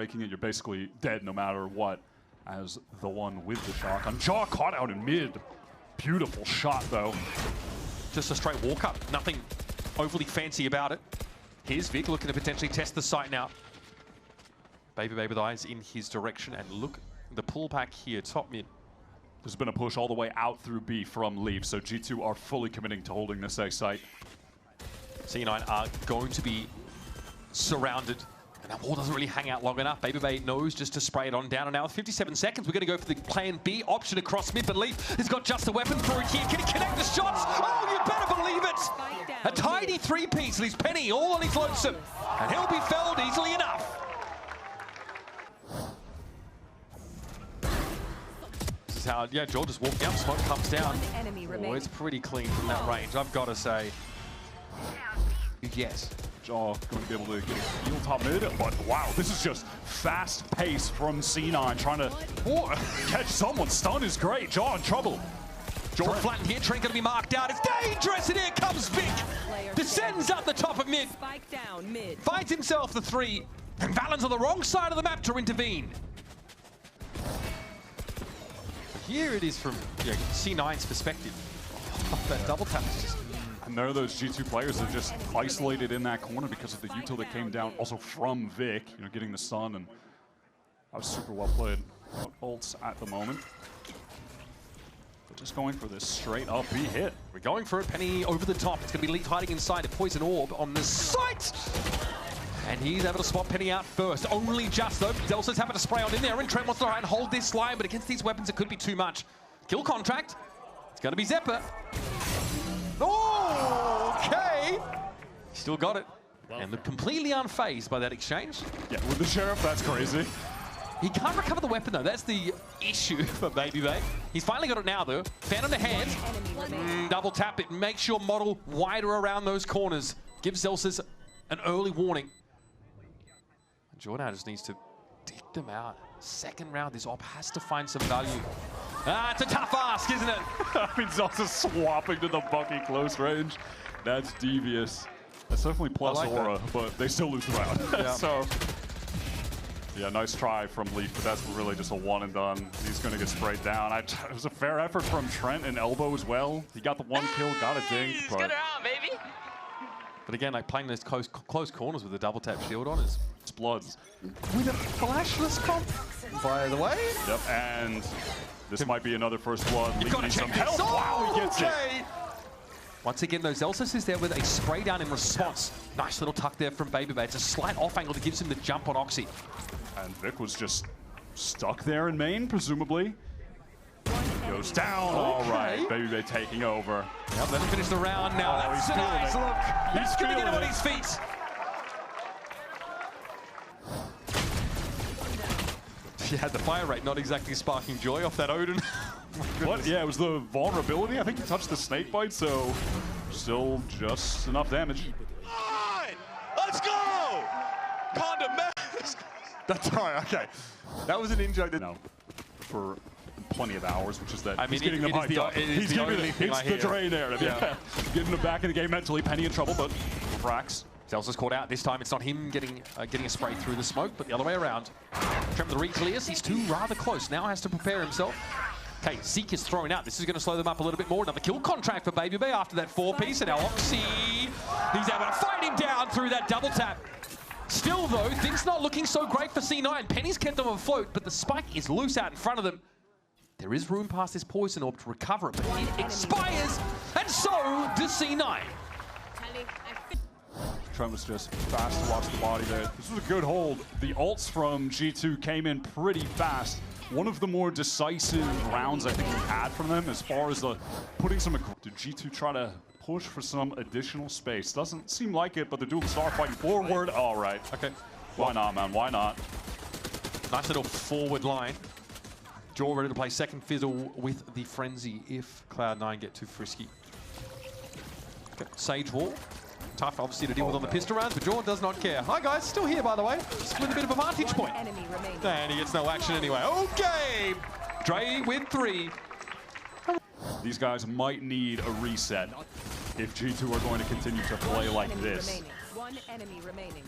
breaking it, you're basically dead no matter what, as the one with the shotgun. Jaw caught out in mid. Beautiful shot, though. Just a straight walk-up. Nothing overly fancy about it. Here's Vic looking to potentially test the site now. Baby with eyes in his direction, and look, the pullback here, top mid. There's been a push all the way out through B from Leaf, so G2 are fully committing to holding this A site. C9 are going to be surrounded. And that wall doesn't really hang out long enough. Baby knows just to spray it on down. And now with 57 seconds, we're going to go for the plan B option across mid. But Leaf has got just the weapon for it here. Can he connect the shots? Oh, you better believe it! A tiny three-piece leaves Penny all on his lonesome. And he'll be felled easily enough. This is how, yeah, George just walked down, smoke comes down. Oh, it's pretty clean from that range, I've got to say. Yes. Jaw going to be able to get a feel top mid, but wow, this is just fast pace from C9 trying to catch someone. Stun is great. Jaw in trouble. Jaw flattened here. Trent going to be marked out. It's dangerous, and here comes Vic. Descends up the top of mid. Spike down mid. Finds himself the three, and Valorant's on the wrong side of the map to intervene. Here it is from C9's perspective. That double tap is just. And there are those G2 players that are just isolated in that corner because of the util that came down also from Vic, you know, getting the stun, and that was super well played. Ults at the moment. They're just going for this straight up B hit. We're going for it. Penny over the top. It's going to be Leaf hiding inside a poison orb on the site. And he's able to spot Penny out first. Only just though. Delsa's having to spray on in there, and Trent wants to try and hold this line, but against these weapons it could be too much. Kill contract. It's going to be Zephyr. Oh, okay. Still got it. And look completely unfazed by that exchange. Yeah, with the Sheriff, that's crazy. He can't recover the weapon, though. That's the issue for Baby. He's finally got it now, though. Fan on the hand. Double tap it. Makes your model wider around those corners. Gives Zelsis an early warning. Jordan just needs to dig them out. Second round, this op has to find some value. Ah, it's a tough ask, isn't it? I mean, Zelsa swapping to the Bucky close range. That's devious. That's definitely plus like aura, that. But they still lose the round. Yeah. So, yeah, nice try from Leaf, but that's really just a one and done. He's going to get sprayed down. It was a fair effort from Trent and Elbow as well. He got the one kill, got a dink. He's good around, baby. But again, like playing those close corners with the double tap shield on is bloods. With a flashless comp, by the way. Yep, and this might be another first blood. You've got to check this. Oh, wow, he gets it. Once again, though, Zelsis is there with a spray down in response. Nice little tuck there from Baby. It's a slight off angle that gives him the jump on Oxy. And Vic was just stuck there in main, presumably. Goes down. All right, Baby taking over. Yep, let him finish the round now. That's a nice look. He's going to get him on his feet. He had the fire rate, not exactly sparking joy off that Odin. What? Yeah, it was the vulnerability. I think he touched the snake bite, so still just enough damage. On! Let's go! Condom mask! That's all right, okay. That was an injury. No, for plenty of hours, which is that he's getting them hyped up. He's giving it. It's the Dre narrative. Yeah. Getting them back in the game mentally. Penny in trouble, but Frax. Zelsa's caught out. This time it's not him getting a spray through the smoke, but the other way around. Trent the re-clears. He's too rather close. Now has to prepare himself. Okay, Zeke is thrown out. This is going to slow them up a little bit more. Another kill contract for Baby after that four-piece. And now Oxy, he's able to fight him down through that double tap. Still, though, things not looking so great for C9. Penny's kept them afloat, but the spike is loose out in front of them. There is room past this poison orb to recover it, but it expires, and so does C9. Trent was just fast to watch the body there. This was a good hold. The ults from G2 came in pretty fast. One of the more decisive rounds I think we had from them as far as the putting some... Did G2 try to push for some additional space? Doesn't seem like it, but the dual star fighting forward. All right. Okay. Why not, man? Why not? Nice little forward line. Jaw ready to play second fiddle with the frenzy if Cloud9 get too frisky. Okay. Sage wall. Tough, obviously, to deal with on the pistol rounds, but Jordan does not care. Hi, guys. Still here, by the way. Just with a bit of a vantage point. And he gets no action anyway. Okay. Dre with 3. These guys might need a reset if G2 are going to continue to play like this. One enemy remaining.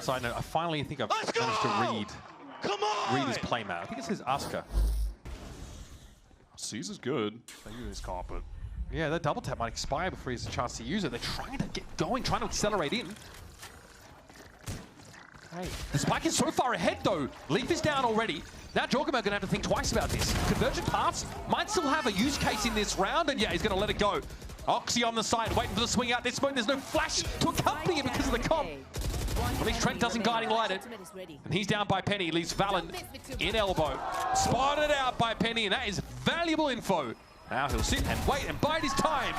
Side note, I finally think I've managed to read his playmat. I think it says Asuka. C's is good. They use his comp, but yeah, that double tap might expire before he has a chance to use it. They're trying to get going, trying to accelerate in. Okay. The spike is so far ahead, though. Leaf is down already. Now Jorgamo going to have to think twice about this. Convergent paths might still have a use case in this round, and yeah, he's going to let it go. Oxy on the side, waiting for the swing out. This smoke, there's no flash to accompany it because of the comp. At least Trent doesn't guiding light it. And he's down by Penny, leaves Valen in elbow. Spotted out by Penny, and that is valuable info. Now he'll sit and wait and bide his time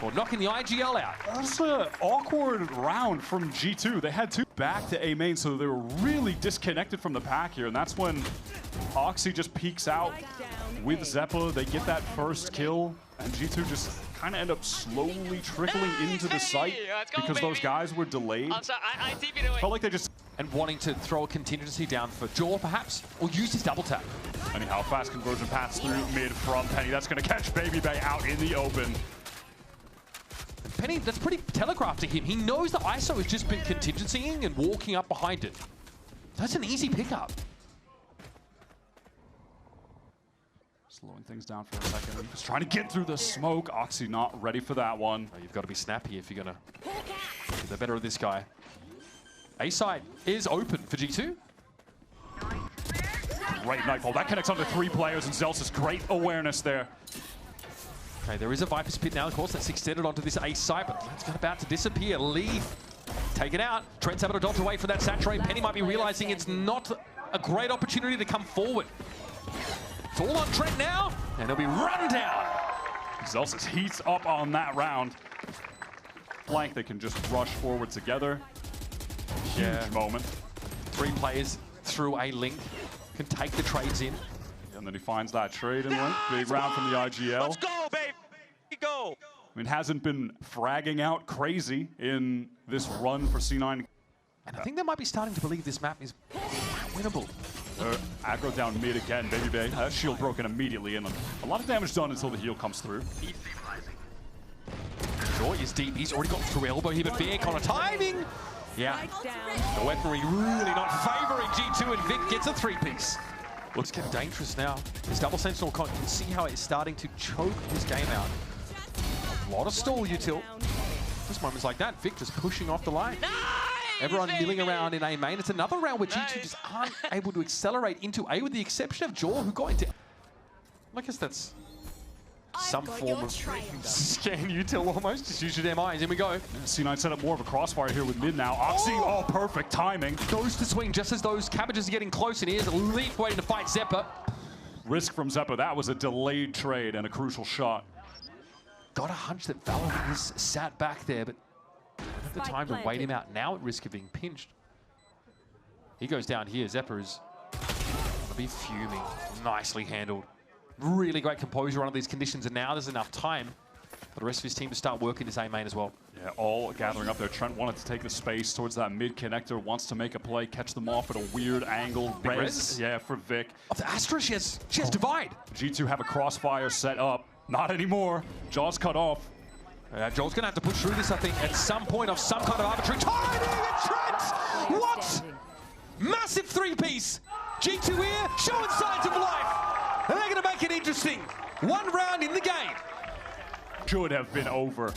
for knocking the IGL out. That's an awkward round from G2. They had two back to A main, so they were really disconnected from the pack here, and that's when Oxy just peeks out with Zeppa. They get that first kill, and G2 just kind of end up slowly trickling into the site because those guys were delayed. Felt like they just... And wanting to throw a contingency down for Jaw, perhaps, or use his double tap. Anyhow, fast conversion pass through mid from Penny. That's going to catch Baby Bay out in the open. Penny, that's pretty telegraphed to him. He knows that ISO has just been contingencying and walking up behind it. That's an easy pickup. Slowing things down for a second. He was trying to get through the smoke. Oxy not ready for that one. Oh, you've got to be snappy if you're going to get the better of this guy. A side is open for G2. Great Nightfall. That connects onto 3 players, and Zelsa's great awareness there. Okay, there is a Viper's Pit now, of course, that's extended onto this A side, but it's about to disappear. Leaf, take it out. Trent's able to dodge away for that saturate. Penny might be realizing it's not a great opportunity to come forward. It's all on Trent now, and he'll be run down. Zelsa's heats up on that round. Flank, they can just rush forward together. Huge moment. 3 players through a link can take the trades in. And then he finds that trade and link. Big round from the IGL. Let's go, baby. Go. I mean, hasn't been fragging out crazy in this run for C9. And I think they might be starting to believe this map is winnable. Aggro down mid again, Baby Bay. That shield broken immediately, and a lot of damage done until the heal comes through. Joy is deep. He's already got through elbow here, but Vic on a timing. Yeah, the weaponry really not favoring G2, and Vic gets a 3-piece. Looks getting dangerous now. His double sentinel con, you can see how it's starting to choke his game out. A lot of stall util. Just moments like that, Vic just pushing off the line. Nice, everyone milling around in A main. It's another round where G2 just aren't able to accelerate into A, with the exception of Jaw, who got into... I guess that's some form of scan util almost. Just use your damn eyes. In we go. C9 set up more of a crossfire here with mid now. Oxy, oh, perfect timing. Goes to swing just as those cabbages are getting close, and here's a Leaf waiting to fight Zeppa. Risk from Zeppa. That was a delayed trade and a crucial shot. Got a hunch that Valorant is sat back there, but don't have the time to wait him out now at risk of being pinched. He goes down here. Zeppa is going to be fuming. Nicely handled. Really great composure under these conditions, and now there's enough time for the rest of his team to start working this A main as well. Yeah, all gathering up there. Trent wanted to take the space towards that mid connector, wants to make a play, catch them off at a weird angle. Res? Yeah, for Vic. Of the Astra, she has divide. G2 have a crossfire set up. Not anymore. Jaw's cut off. Joel's going to have to push through this, I think, at some point of some kind of arbitrary timing. And Trent! What? Massive 3-piece. G2 here, showing signs of life. And they're going to make it interesting. 1 round in the game. Should have been over.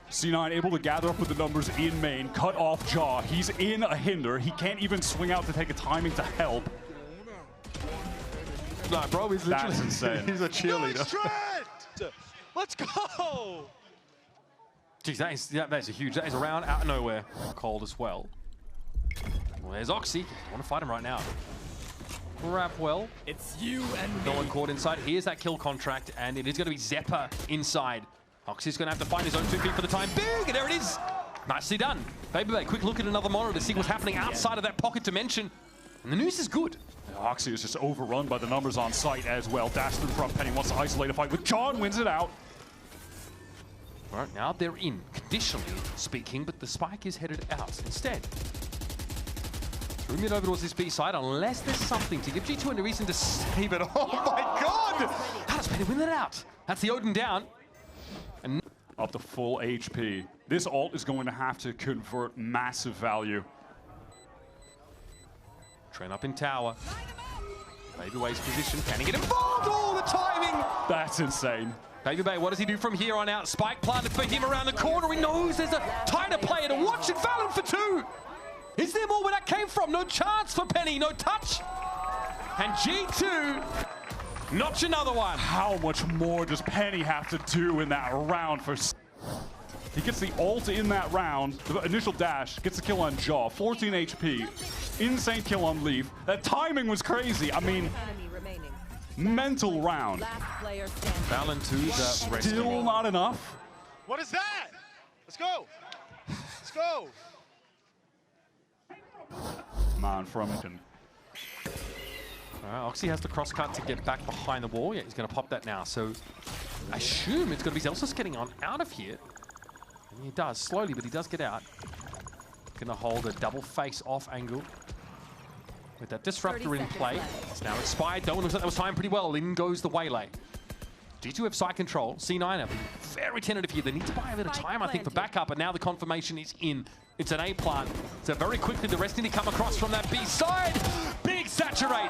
C9 able to gather up with the numbers in main, cut off Jaw. He's in a hinder. He can't even swing out to take a timing to help. No, bro, he's literally... That's insane. He's a cheerleader. Nice, Trent! Let's go! Jeez, that is a huge... That is a round out of nowhere. Cold as well. Well, there's Oxy. I want to fight him right now. Grab well. It's you and me. No one caught inside. Here's that kill contract, and it is going to be Zeppa inside. Oxy's going to have to find his own 2 feet for the time. Big, and there it is. Nicely done. Baby Bay, quick look at another monitor to see what's happening outside of that pocket dimension. And the news is good. Oxy is just overrun by the numbers on site as well. Dash through front. Penny wants to isolate a fight with John, wins it out. All right, now they're in, conditionally speaking, but the spike is headed out instead. Through mid over towards this B side, unless there's something to give G2 a reason to save it. Oh my god! How does Penny win that out? That's the Odin down. And up to full HP. This ult is going to have to convert massive value. Trent up in tower. Babybay's position. Can he get involved? Oh, the timing! That's insane. Babybay, what does he do from here on out? Spike planted for him around the corner. He knows there's a tighter player to watch it. Valorant for 2. Is there more where that came from? No chance for Penny. No touch. And G2 notch another one. How much more does Penny have to do in that round for... He gets the ult in that round, the initial dash, gets the kill on Jaw, 14 HP, insane kill on Leaf. That timing was crazy. I mean, mental round. Valorant 2's resting. Still not enough. What is that? Let's go. Let's go. Man, from... Oxy has the crosscut to get back behind the wall. Yeah, he's going to pop that now. So I assume it's going to be Zelsus getting on out of here. And he does, slowly, but he does get out. Going to hold a double face-off angle. With that disruptor in play. It's now expired. Doan looks like that was timed pretty well. In goes the waylay. G2 have side control. C9 have been very tentative here. They need to buy a bit of time, I think, for backup. And now the confirmation is in. It's an A plant. So very quickly, the rest need to come across from that B side. Big saturate.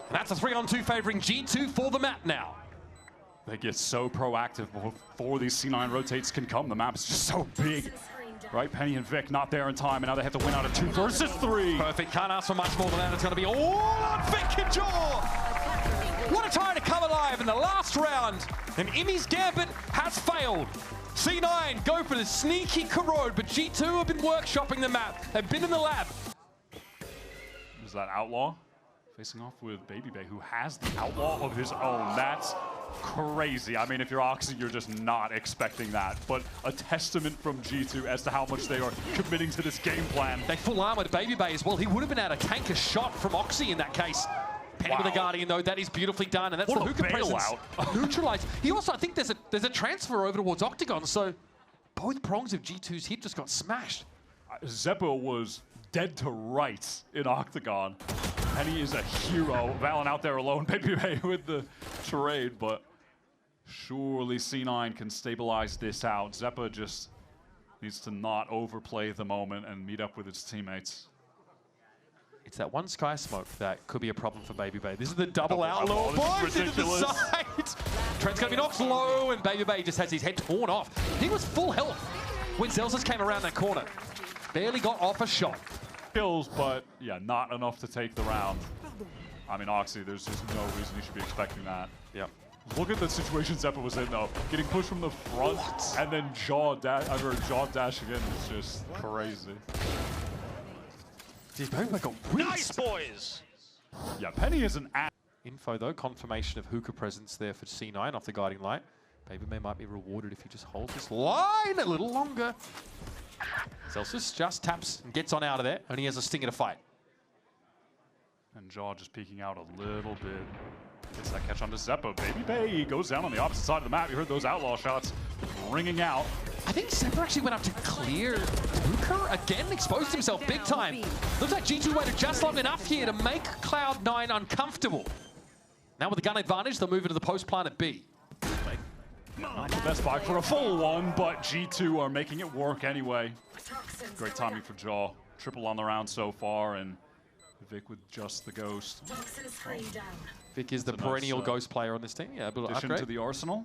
And that's a 3-on-2 favoring G2 for the map now. They get so proactive before these C9 rotates can come. The map is just so big. Right, Penny and Vic not there in time, and now they have to win out of 2 versus 3. Perfect, can't ask for much more than that. It's going to be all on Vic and Jaw. What a time to come alive in the last round. And Imi's gambit has failed. C9 go for the sneaky corrode, but G2 have been workshopping the map. They've been in the lab. Is that Outlaw? Facing off with Babybay, who has the Outlaw of his own. That's crazy. I mean, if you're Oxy, you're just not expecting that. But a testament from G2 as to how much they are committing to this game plan. They full armored Babybay as well. He would have been able to tank a shot from Oxy in that case. Penny with the Guardian, though, that is beautifully done, and that's the hookah presence. Neutralized. He also, I think there's a transfer over towards Octagon, so both prongs of G2's hit just got smashed. Zeppo was dead to rights in Octagon. Penny is a hero. Valen out there alone, Babybay with the trade, but surely C9 can stabilize this out. Zeppo just needs to not overplay the moment and meet up with his teammates. It's that one Sky Smoke that could be a problem for Babybay. This is the double outlaw. Boys into the side. Trent's going to be knocked low, and Babybay just has his head torn off. He was full health when Zelsus came around that corner. Barely got off a shot. Kills, but yeah, not enough to take the round. I mean, Oxy, there's just no reason you should be expecting that. Yeah. Look at the situation Zeppo was in, though. Getting pushed from the front and then jaw dashing in is just crazy. Jeez, Babybay got rinsed. Nice, boys. Yeah, Penny is an ass. Info, though, confirmation of hookah presence there for C9 off the guiding light. Babybay might be rewarded if he just holds this line a little longer. Zelsus just taps and gets on out of there, and he has a stinger to fight. And Jaw just peeking out a little bit. Gets that catch onto Zeppo. Babybay goes down on the opposite side of the map. You heard those outlaw shots ringing out. I think Zeppo actually went up to clear hookah again, exposed himself big time. Looks like G2 waited just long enough here to make Cloud9 uncomfortable. Now with the gun advantage, they'll move into the post plant at B. Not the best buy for a full one, but G2 are making it work anyway. Great timing for Jaw. Triple on the round so far, and Vic with just the ghost. Vic is the perennial ghost player on this team. Yeah, but addition to the arsenal.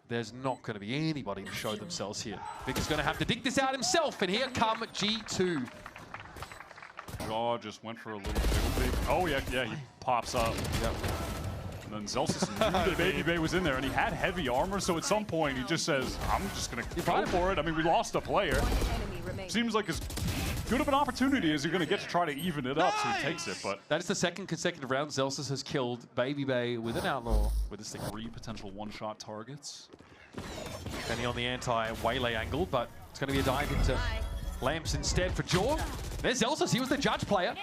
There's not going to be anybody to show themselves here. Vic is going to have to dig this out himself, and here come G2. Jaw just went for a little peek. Oh, yeah, he pops up. Yep. And then Zelsus knew that Babybay was in there, and he had heavy armor, so at some point he just says, I'm just going to go for it. I mean, we lost a player. Seems like as good of an opportunity as you're going to get to try to even it up, so he takes it. But that is the second consecutive round Zelsus has killed Babybay with an outlaw. With his 3 potential one-shot targets. Penny on the anti-waylay angle, but it's going to be a dive into Lamps instead for Jaw. There's Zelsus, he was the judge player.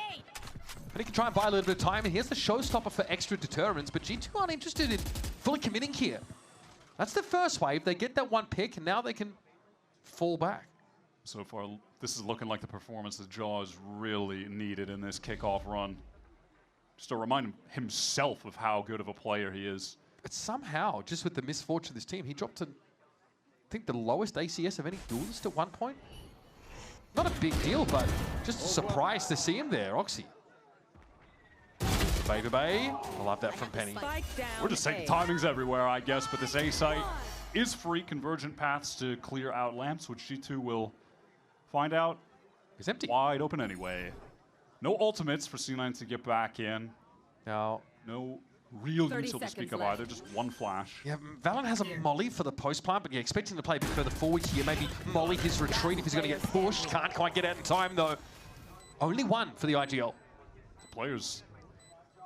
But he can try and buy a little bit of time, and here's the showstopper for extra deterrents, but G2 aren't interested in fully committing here. That's the first wave. They get that one pick, and now they can fall back. So far, this is looking like the performance that Jaw is really needed in this kickoff run. Just to remind himself of how good of a player he is. But somehow, just with the misfortune of this team, he dropped to think the lowest ACS of any duelist at one point. Not a big deal, but just surprised to see him there, Oxy. Baby Bay, I love that from Penny. We're just taking timings everywhere, I guess, but this A site is free. Convergent paths to clear out lamps, which G2 will find out. It's empty. Wide open anyway. No ultimates for C9 to get back in. Now, no real util to speak of either, just one flash. yeah, Valorant has a molly for the post plant, but you're expecting to play a bit further forward here. Maybe molly his retreat if he's going to get pushed. Can't quite get out in time, though. Only one for the IGL. The players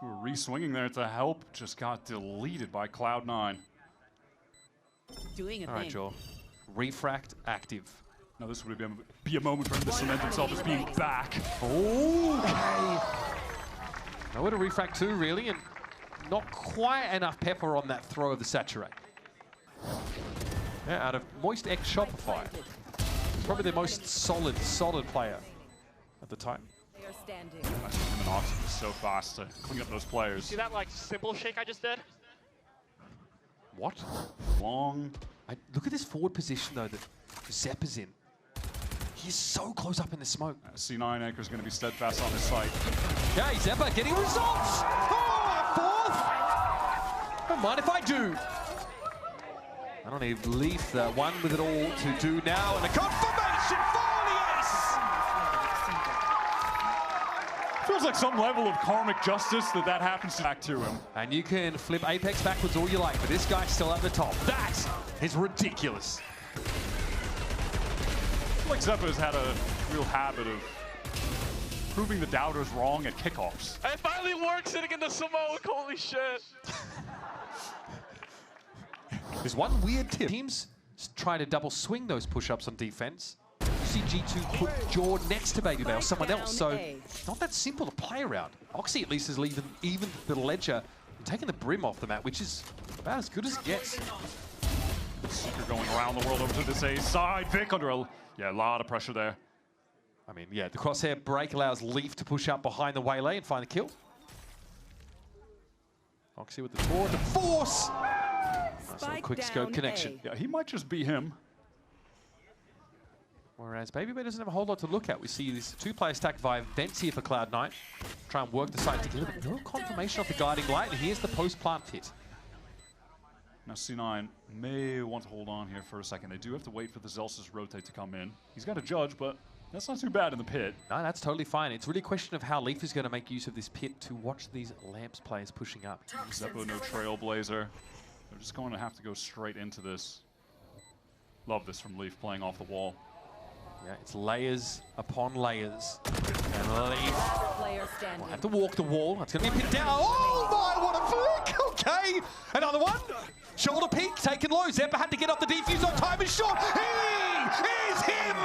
who were re-swinging there to help just got deleted by Cloud9. Doing a All right, thing. Joel. Refract active. Now this would be a moment for him to cement himself as being back. Okay. Nowhere to refract to, really, and not quite enough pepper on that throw of the Saturate. Yeah, out of Moist X Shopify. Probably the most solid player at the time. They are standing. Him and Oxy was so fast to clean up those players. See that like simple shake I just did? What? Long. Look at this forward position, though, that Zepp is in. He's so close up in the smoke. C9 Anchor's going to be steadfast on his site. Okay, Zeppa getting results! Oh, fourth! Don't mind if I do. I don't need Leaf, the one with it all to do now, and a confirmation for the ace! Feels like some level of karmic justice that happens back to him. And you can flip Apex backwards all you like, but this guy's still at the top. That is ridiculous. I feel like Zeppa has had a real habit of proving the doubters wrong at kickoffs. It finally works sitting in the smoke, holy shit. There's one weird tip. Teams try to double swing those push-ups on defense. You see G2 put Jaw next to Baby Bell, someone else, so it's not that simple to play around. Oxy at least is leaving even the ledger and taking the brim off the mat, which is about as good as it gets. Seeker going around the world over to this A side. Vic under a lot of pressure there. I mean, yeah, the crosshair break allows Leaf to push up behind the waylay and find the kill. Oxy with the tour to force. Nice little quick scope connection. Yeah, he might just be him. Whereas Baby Bear doesn't have a whole lot to look at. We see this two-player stack via vents here for Cloud9. Try and work the side together, but no confirmation of the guiding light. And here's the post-plant pit. Now C9 may want to hold on here for a second. They do have to wait for the Zelsa's rotate to come in. He's got a judge, but that's not too bad in the pit. No, that's totally fine. It's really a question of how Leaf is going to make use of this pit to watch these Lamps players pushing up. Zeppo, no Trailblazer. They're just going to have to go straight into this. Love this from Leaf playing off the wall. Yeah, it's layers upon layers. And Leaf will have to walk the wall. That's going to be a pit down. Oh my, what a flick! Okay, another one. Shoulder peak, taken low. Zeppa had to get off the defuse on time is short. He is him!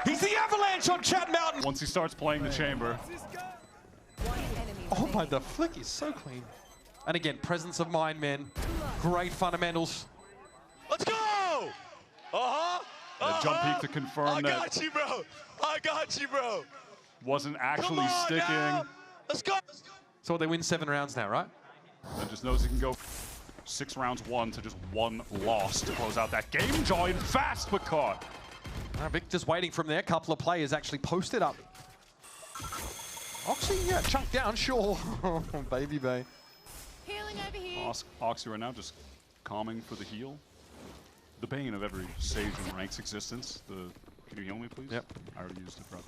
He's the avalanche on Chad Mountain. Once he starts playing the chamber. Oh my, the flick is so clean. And again, presence of mind, man. Great fundamentals. Let's go! Uh-huh! The jump peek to confirm that. I got you, bro! I got you, bro! Wasn't actually sticking. Now. Let's go! So they win 7 rounds now, right? And just knows he can go 6 rounds won to just 1 loss to close out that game. Join fast but caught. Vic just waiting from there. A couple of players actually posted up. Oxy, yeah, chunked down, sure. Baby Bay. Healing over here. Oxy right now just calming for the heal. The bane of every Sage in Rank's existence. Can you heal me, please? Yep. I already used it, bro.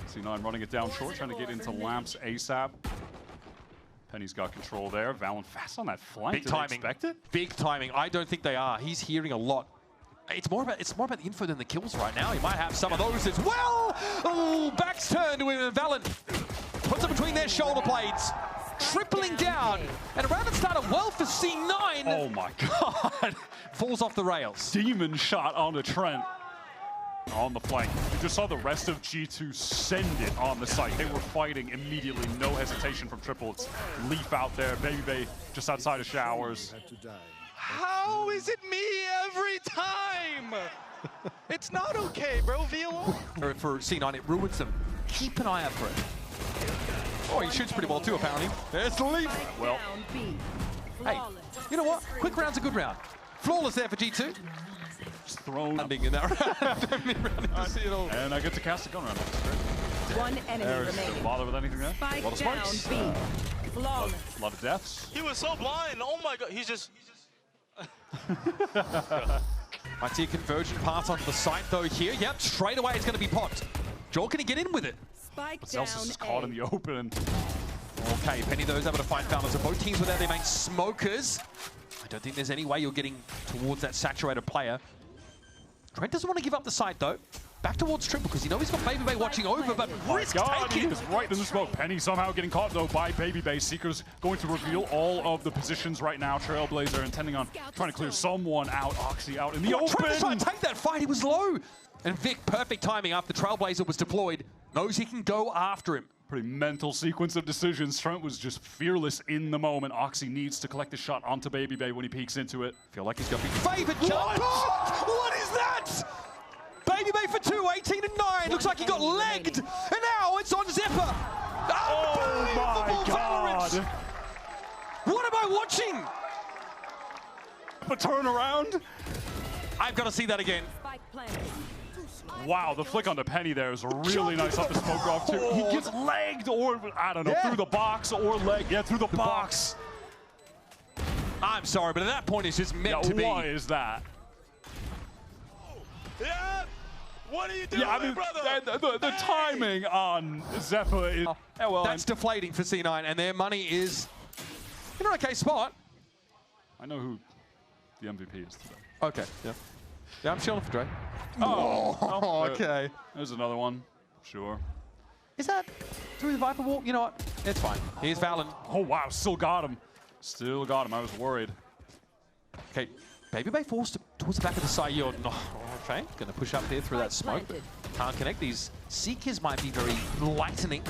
C9 running it down short, trying to get into Lamps ASAP. Penny's got control there. Valen fast on that flank. Big timing. Expect it? Big timing. I don't think they are. He's hearing a lot. It's more about the info than the kills right now. He might have some of those as well. Oh, back's turned to him. Valen puts it between their shoulder blades. Tripling down. And a round that started well for C9. Oh my god. Falls off the rails. Demon shot onto Trent. On the flank. You just saw the rest of G2 send it on the site. They were fighting immediately. No hesitation from triplets. Leaf out there. Baby Bay just outside of showers. How is it me every time? It's not okay, bro, VLO. For C9, it ruins them. Keep an eye out for it. Oh, he shoots pretty well too, apparently. There's the leap. Well, hey, you know what? Quick round's a good round. Flawless there for G2. Just thrown up. Landing in that round. See it all. And I get to cast a gun around. One enemy remaining. Didn't bother with anything there. Spike A lot of down smokes. B. Flawless. A lot of deaths. He was so blind. Oh my god. He's just. Might see a conversion pass onto the site though here. Yep, straight away it's going to be popped. Joel, can he get in with it? Spike But down Celsius is caught A. in the open. Okay, Penny though is able to find Fowler. So both teams without their main smokers. I don't think there's any way you're getting towards that saturated player. Trent doesn't want to give up the site though. Back towards Triple because you know he's got Baby Bay watching over, but risk taking. He's right in the smoke. Penny somehow getting caught though by Baby Bay. Seeker's going to reveal all of the positions right now. Trailblazer intending on trying to clear someone out. Oxy out in the open. Trent was trying to take that fight. He was low. And Vic, perfect timing after Trailblazer was deployed. Knows he can go after him. Pretty mental sequence of decisions. Trent was just fearless in the moment. Oxy needs to collect the shot onto Baby Bay when he peeks into it. Feel like he's got to be favored. What is that? Baby Bay for 2, 18 and 9. Looks like he got legged. And now it's on Zephyr. Oh my God. Valorant. What am I watching? A turnaround. I've got to see that again. Spike planted. Wow, the flick onto Penny there is really nice up the smoke drop too. He gets legged or, I don't know, through the box or leg. Yeah, through the box. I'm sorry, but at that point it's just meant to be. Why is that? Yeah. What are you doing, Yeah, I mean, brother? the timing on Zephyr is... well, That's deflating for C9, and their money is in an okay spot. I know who the MVP is today. Okay, yeah. Yeah, I'm chilling for Dre. Oh, okay. There's another one. Sure. Is that through the Viper wall? You know what? It's fine. Here's Valen. Oh, wow, still got him. Still got him. I was worried. Okay, Baby Bay forced towards the back of the side. You're not... Okay, going to push up there through that smoke. But can't connect. These Seekers might be very lightening.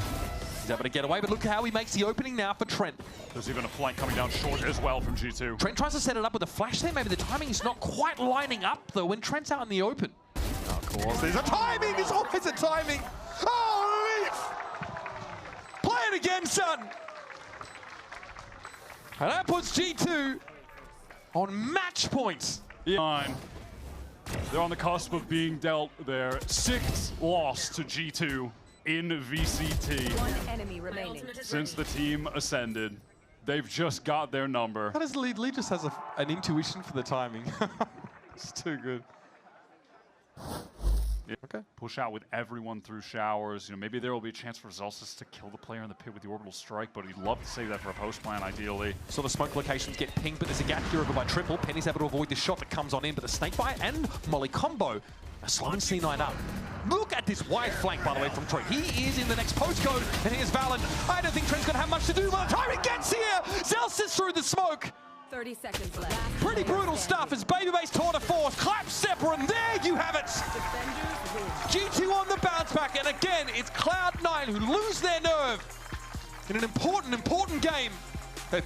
He's able to get away, but look how he makes the opening now for Trent. There's even a flank coming down short as well from G2. Trent tries to set it up with a flash there. Maybe the timing is not quite lining up, though, when Trent's out in the open. Of course, there's a timing! There's always a timing! Oh, Leaf! Play it again, son! And that puts G2 on match points. Yeah. They're on the cusp of being dealt their 6th loss to G2 in VCT. One enemy remaining. Since the team ascended. They've just got their number. How does Lee just has an intuition for the timing? It's too good. Yeah. Okay. Push out with everyone through showers. You know, maybe there will be a chance for Zelsis to kill the player in the pit with the orbital strike, but he'd love to save that for a post plan, ideally. So the smoke locations get pinged, but there's a gap here over by Triple. Penny's able to avoid the shot that comes on in, but the Snakebite and Molly combo are slowing C9 up. Look at this wide flank, by the way, from Trent. He is in the next postcode, and here's Valen. I don't think Trent's going to have much to do by the time he gets here. Zelsis through the smoke. 30 seconds left. Pretty brutal stuff as Baby Bay's tour de force. Clap Stepper, and there you have it. G2 on the bounce back, and again, it's Cloud9 who lose their nerve in an important game.